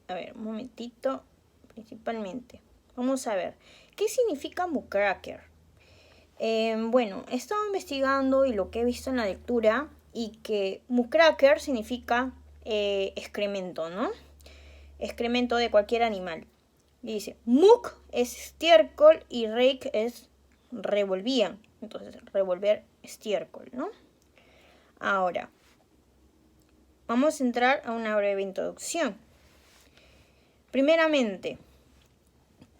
A ver, un momentito. Principalmente. Vamos a ver. ¿Qué significa mucracker? Bueno, he estado investigando y lo que he visto en la lectura y que mucracker significa excremento, ¿no? Excremento de cualquier animal. Y dice, muk es estiércol y rake es revolvían. Entonces, revolver estiércol, ¿no? Ahora, vamos a entrar a una breve introducción. Primeramente,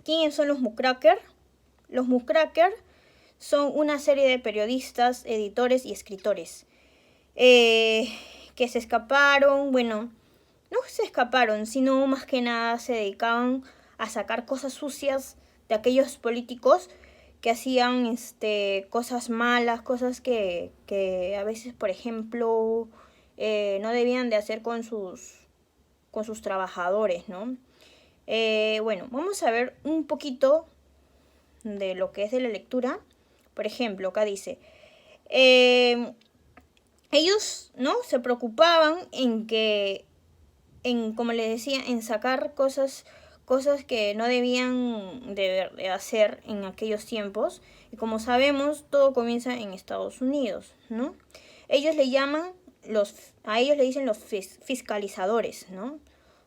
¿quiénes son los mucracker? Los mucracker son una serie de periodistas, editores y escritores que se escaparon, bueno, no se escaparon, sino más que nada se dedicaban a sacar cosas sucias de aquellos políticos que hacían cosas malas, cosas que a veces, por ejemplo, no debían de hacer con sus trabajadores, ¿no? Bueno, vamos a ver un poquito de lo que es de la lectura. Por ejemplo, acá dice, ellos, ¿no? Se preocupaban como les decía, en sacar cosas que no debían de hacer en aquellos tiempos. Y como sabemos, todo comienza en Estados Unidos, ¿no? Ellos le llaman, a ellos le dicen los fiscalizadores, ¿no?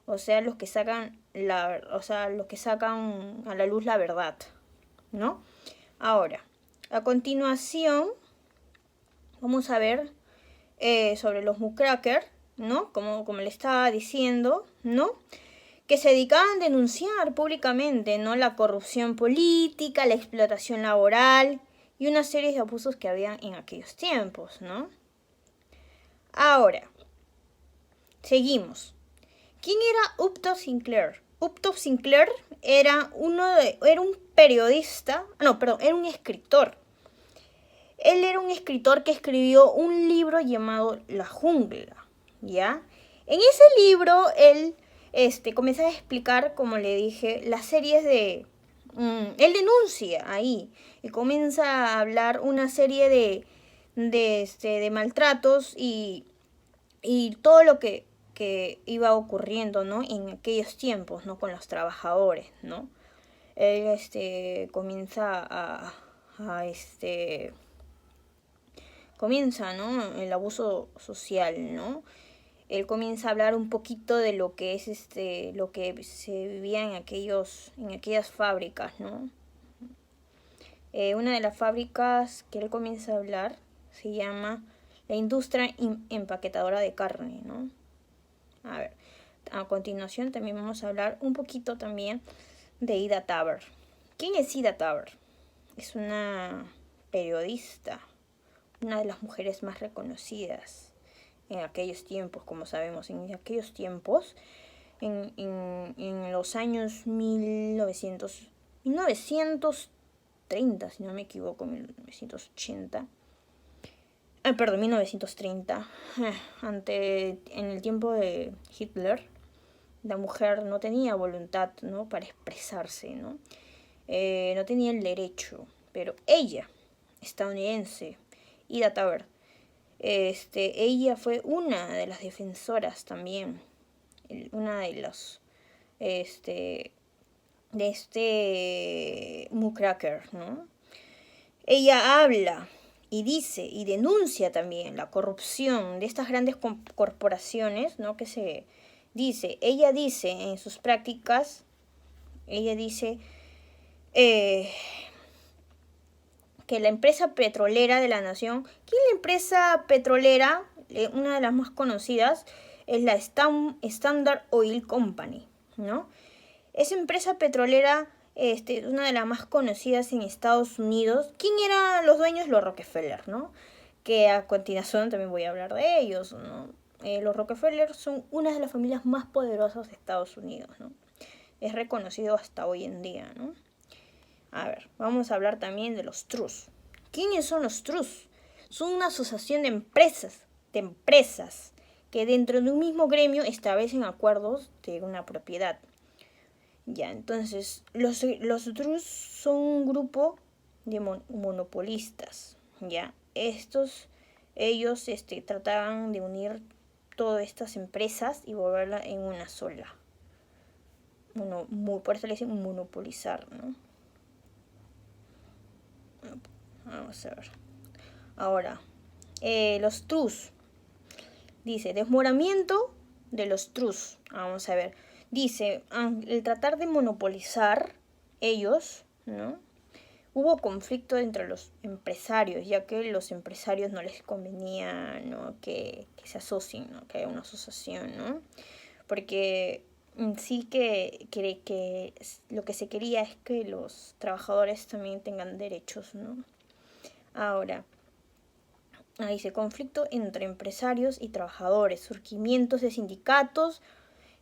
O sea, los que sacan los que sacan a la luz la verdad, ¿no? Ahora, a continuación, vamos a ver sobre los mucracker, ¿no? Como le estaba diciendo, ¿no? Que se dedicaban a denunciar públicamente, ¿no? La corrupción política, la explotación laboral y una serie de abusos que había en aquellos tiempos, ¿no? Ahora, seguimos. ¿Quién era Upton Sinclair? Upton Sinclair era un periodista, era un escritor. Él era un escritor que escribió un libro llamado La Jungla, ¿ya? En ese libro él comienza a explicar, como le dije, las series de... él denuncia ahí y comienza a hablar una serie de maltratos y todo lo que iba ocurriendo, ¿no? En aquellos tiempos, ¿no? Con los trabajadores, ¿no? Él comienza comienza, ¿no? El abuso social, ¿no? Él comienza a hablar un poquito de lo que es lo que se vivía en aquellas fábricas, ¿no? Una de las fábricas que él comienza a hablar se llama la industria empaquetadora de carne, ¿no? A ver, a continuación también vamos a hablar un poquito también de Ida Thabor. ¿Quién es Ida Thabor? Es una periodista, una de las mujeres más reconocidas en aquellos tiempos, como sabemos, en aquellos tiempos, en los años 1930, si no me equivoco, 1980. Perdón, 1930. En el tiempo de Hitler, la mujer no tenía voluntad, ¿no? Para expresarse, ¿no? No tenía el derecho, pero ella, estadounidense, Ida Thabor, ella fue una de las defensoras también, una de los, de mucracker, ¿no? Ella habla y dice y denuncia también la corrupción de estas grandes corporaciones, ¿no? Ella dice en sus prácticas, ella dice que la empresa petrolera de la nación, ¿quién es la empresa petrolera? Una de las más conocidas es la Standard Oil Company, ¿no? Esa empresa petrolera es una de las más conocidas en Estados Unidos. ¿Quién eran los dueños? Los Rockefeller, ¿no? Que a continuación también voy a hablar de ellos, ¿no? Los Rockefeller son una de las familias más poderosas de Estados Unidos, ¿no? Es reconocido hasta hoy en día, ¿no? A ver, vamos a hablar también de los trust. ¿Quiénes son los trust? Son una asociación de empresas que dentro de un mismo gremio establecen acuerdos de una propiedad. Ya, entonces, los trust son un grupo de monopolistas, ¿ya? Ellos trataban de unir todas estas empresas y volverla en una sola. Por eso le dicen monopolizar, ¿no? Vamos a ver. Ahora, los trust. Dice, desmoramiento de los trust. Vamos a ver. Dice, el tratar de monopolizar ellos, ¿no? Hubo conflicto entre los empresarios, ya que los empresarios no les convenía, ¿no?, que se asocien, ¿no?, que haya una asociación, ¿no? Porque sí que lo que se quería es que los trabajadores también tengan derechos, ¿no? Ahora, ahí dice conflicto entre empresarios y trabajadores, surgimientos de sindicatos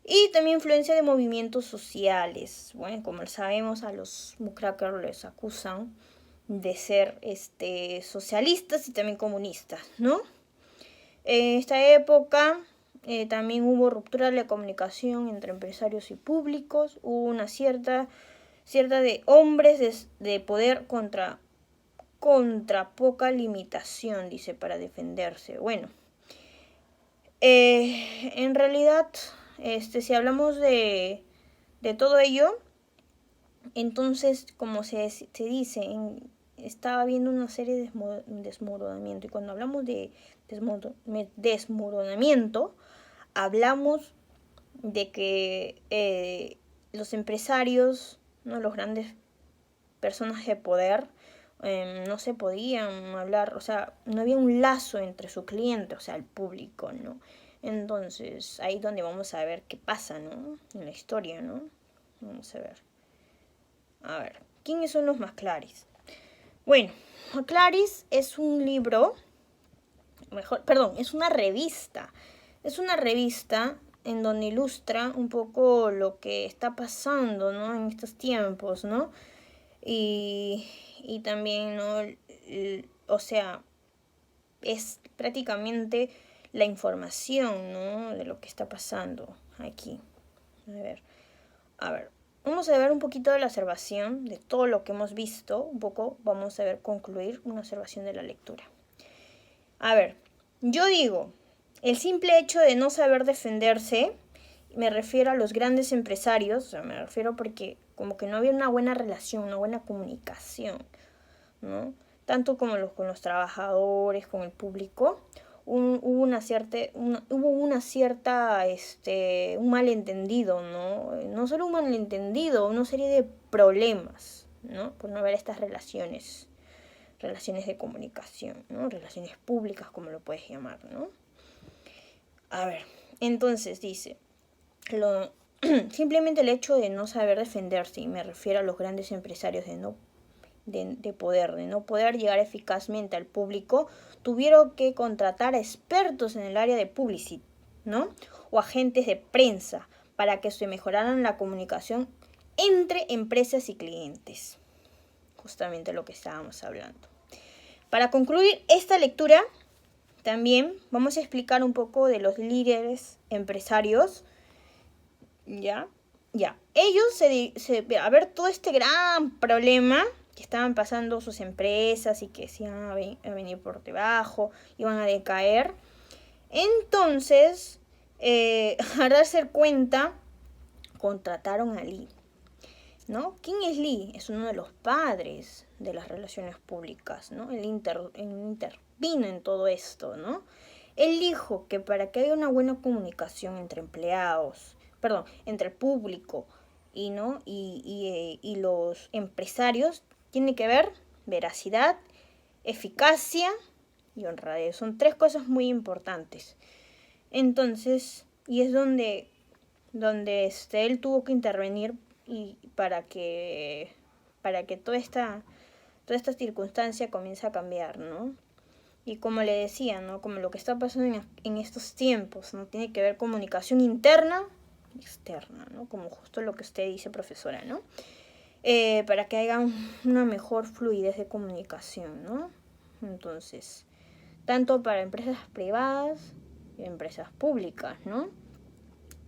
y también influencia de movimientos sociales. Bueno, como sabemos, a los mucráqueros les acusan de ser socialistas y también comunistas, ¿no? En esta época también hubo ruptura de la comunicación entre empresarios y públicos, hubo una cierta de hombres de poder contra poca limitación, dice, para defenderse. Bueno, en realidad, si hablamos de todo ello, entonces, como se dice, estaba habiendo una serie de desmoronamiento. Y cuando hablamos de desmoronamiento, hablamos de que los empresarios, ¿no?, los grandes personas de poder, no se podían hablar, o sea, no había un lazo entre su cliente, o sea, el público, ¿no? Entonces, ahí es donde vamos a ver qué pasa, ¿no?, en la historia, ¿no? Vamos a ver. A ver, ¿quiénes son los McClarys? Bueno, McClarys es un libro, es una revista. Es una revista en donde ilustra un poco lo que está pasando, ¿no?, en estos tiempos, ¿no? Y también, ¿no?, o sea, es prácticamente la información, ¿no?, de lo que está pasando aquí. A ver, vamos a ver un poquito de la observación de todo lo que hemos visto. Un poco vamos a ver concluir una observación de la lectura. A ver, yo digo, el simple hecho de no saber defenderse, me refiero a los grandes empresarios, o sea, me refiero porque como que no había una buena relación, una buena comunicación, ¿no? Tanto como con los trabajadores, con el público, hubo un malentendido, ¿no? No solo un malentendido, una serie de problemas, ¿no?, por no haber estas relaciones de comunicación, ¿no?, relaciones públicas, como lo puedes llamar, ¿no? A ver, entonces dice, simplemente el hecho de no saber defenderse, y me refiero a los grandes empresarios de no poder llegar eficazmente al público, tuvieron que contratar a expertos en el área de publicidad, ¿no?, o agentes de prensa para que se mejoraran la comunicación entre empresas y clientes. Justamente lo que estábamos hablando. Para concluir esta lectura, también vamos a explicar un poco de los líderes empresarios. ¿Ya? Ellos, a ver todo este gran problema que estaban pasando sus empresas y que se iban a venir por debajo, iban a decaer. Entonces, al darse cuenta, contrataron a Lee, ¿no? ¿Quién es Lee? Es uno de los padres de las relaciones públicas, ¿no? Él intervino en todo esto, ¿no? Él dijo que para que haya una buena comunicación entre entre el público y los empresarios, tiene que haber veracidad, eficacia y honradez. Son 3 cosas muy importantes. Entonces, y es donde él tuvo que intervenir y para que toda esta circunstancia comience a cambiar, ¿no? Y como le decía, ¿no?, como lo que está pasando en estos tiempos, ¿no?, tiene que haber comunicación interna y externa, ¿no?, como justo lo que usted dice, profesora, ¿no? Para que haya una mejor fluidez de comunicación, ¿no? Entonces, tanto para empresas privadas y empresas públicas, ¿no?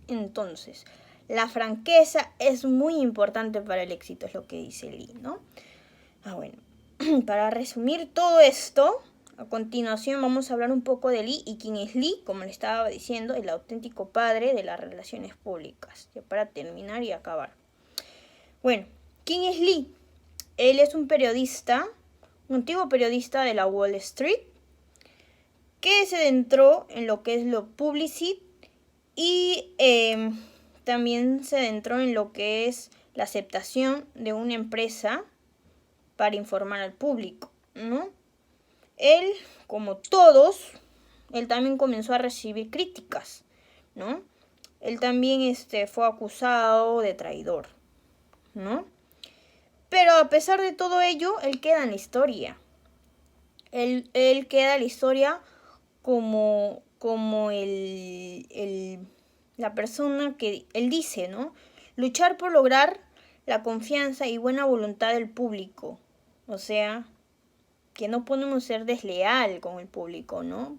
Entonces, la franqueza es muy importante para el éxito, es lo que dice Lee, ¿no? Bueno, para resumir todo esto, A continuación vamos a hablar un poco de Lee y quién es Lee, como le estaba diciendo, el auténtico padre de las relaciones públicas. Ya para terminar y acabar. Bueno, ¿quién es Lee? Él es un periodista, un antiguo periodista de la Wall Street, que se adentró en lo que es lo publicity y también se adentró en lo que es la aceptación de una empresa para informar al público, ¿no? Él, como todos, él también comenzó a recibir críticas, ¿no? Él también fue acusado de traidor, ¿no? Pero a pesar de todo ello, él queda en la historia. Él queda en la historia como la persona que él dice, ¿no? Luchar por lograr la confianza y buena voluntad del público. O sea, que no podemos ser desleal con el público, ¿no?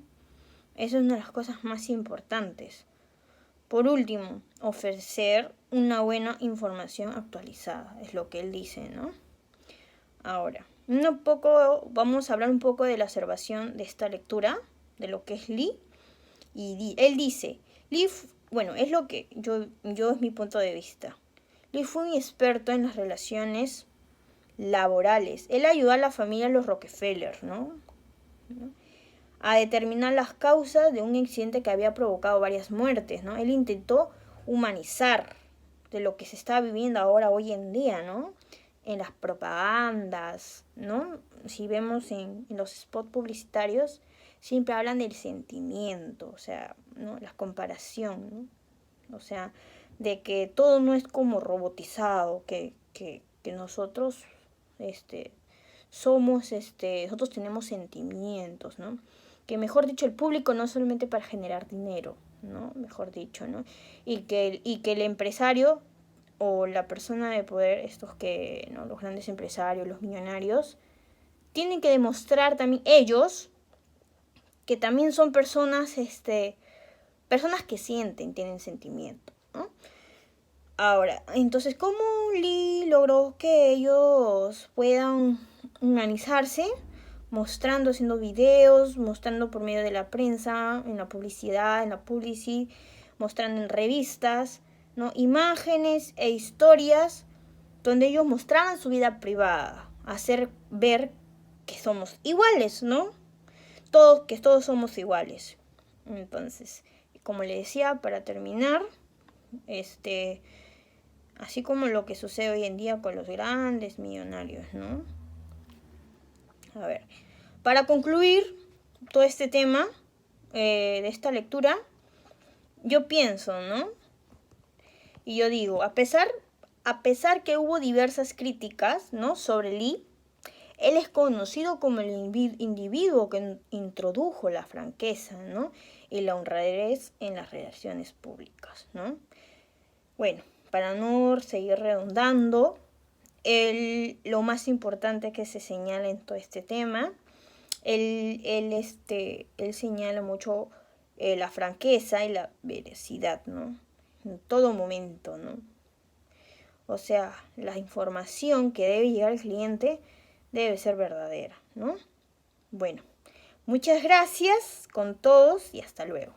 Esa es una de las cosas más importantes. Por último, ofrecer una buena información actualizada, es lo que él dice, ¿no? Ahora, vamos a hablar un poco de la observación de esta lectura, de lo que es Lee. Y él dice, Lee, bueno, es lo que yo es mi punto de vista. Lee fue un experto en las relaciones laborales. Él ayudó a la familia de los Rockefeller, ¿no? A determinar las causas de un accidente que había provocado varias muertes, ¿no? Él intentó humanizar de lo que se está viviendo ahora, hoy en día, ¿no? En las propagandas, ¿no? Si vemos en los spots publicitarios, siempre hablan del sentimiento, o sea, ¿no? La comparación, ¿no? O sea, de que todo no es como robotizado, que nosotros nosotros tenemos sentimientos, ¿no? Que mejor dicho, el público no es solamente para generar dinero, ¿no? Mejor dicho, ¿no? Y que el empresario o la persona de poder, ¿no? Los grandes empresarios, los millonarios, tienen que demostrar también ellos que también son personas, personas que sienten, tienen sentimiento, ¿no? Ahora, entonces, ¿cómo Lee logró que ellos puedan humanizarse? Mostrando, haciendo videos, mostrando por medio de la prensa, en la publicidad, en la publicidad, mostrando en revistas, ¿no? Imágenes e historias donde ellos mostraban su vida privada, hacer ver que somos iguales, ¿no? Que todos somos iguales. Entonces, como le decía, para terminar, así como lo que sucede hoy en día con los grandes millonarios, ¿no? A ver, para concluir todo este tema de esta lectura, yo pienso, ¿no? Y yo digo, a pesar que hubo diversas críticas, ¿no? Sobre Lee, él es conocido como el individuo que introdujo la franqueza, ¿no? Y la honradez en las relaciones públicas, ¿no? Bueno, para no seguir redundando, lo más importante que se señala en todo este tema, él señala mucho la franqueza y la veracidad, ¿no? En todo momento, ¿no? O sea, la información que debe llegar al cliente debe ser verdadera, ¿no? Bueno, muchas gracias con todos y hasta luego.